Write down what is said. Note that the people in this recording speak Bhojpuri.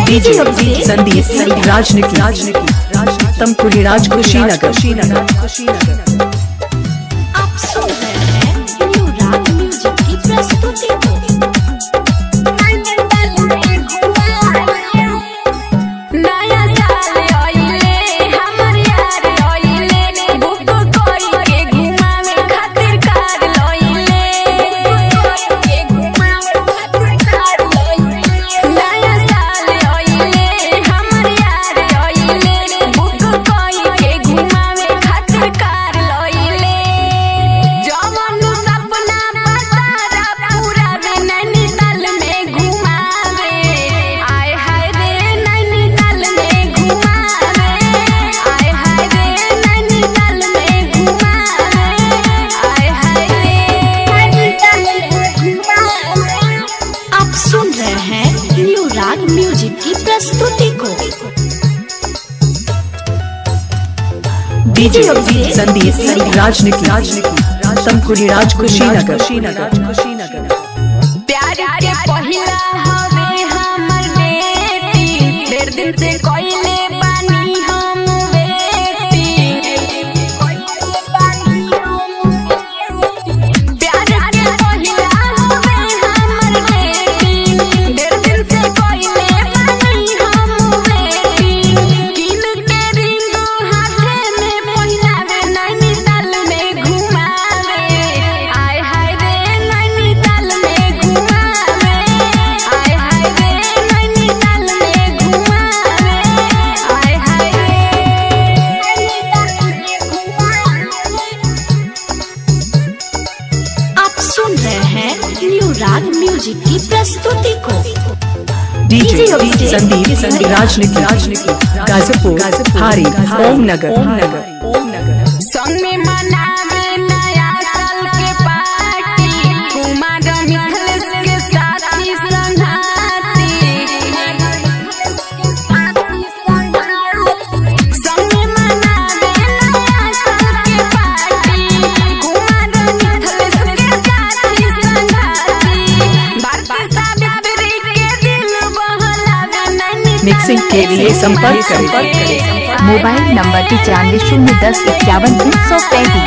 डीजे संदीप राजनीति तमकुड़ी राज कुशीनगर। आप सुन रहे हैं न्यू राग म्यूजिक की प्रस्तुति को। नया साल आइले हमर यार आइले बुक कोई के घुमावे खातिर कार लइले के घुमावे खातिर कार लइले। नया साल आइले हमर यार आइले बुक कोई के घुमावे खातिर कार लइले। जवन सपना बसारा पूरा वे नैनीताल में घुमावे। आय हाय रे नैनीताल में घुमावे। आय हाय रे नैनीताल में घुमावे। आय हाय रे नैनीताल में घुमावे। आप सुन रहे हैं न्यू राग म्यूजिक की प्रस्तुति को। डीजे संदीप राजनीति तमकुड़ी राज कुशीनगर। प्यार के पहिला हवे हमर बेटी, डेढ़ दिन से कोइले बानी हम बेटी। प्यार के पहिला हवे हमर बेटी, डेढ़ दिन से कोइले बानी हम बेटी। किन के रिंग हाथे में पहिनावे नैनीताल में घुमावे। आय हाय रे नैनीताल में घुमावे। आय हाय रे नैनीताल में घुमावे। आय हाय रे नैनीताल में घुमावे। आप सुन रहे हैं न्यू राग म्यूजिक की प्रस्तुति को। डीजे संदीप राजनीति गाजीपुर हारी ओम नगर। संग में मनावे नया साल के पार्टी, कुमार मिथलेश के साथी संघाती। संग में मनावे नया साल के पार्टी, कुमार मिथलेश के साथी संघाती। भारती सावित्री के दिल बहलावे नैनीताल। मिक्सिंग के लिए संपर्क करें। Mobile number 95 010 51 335।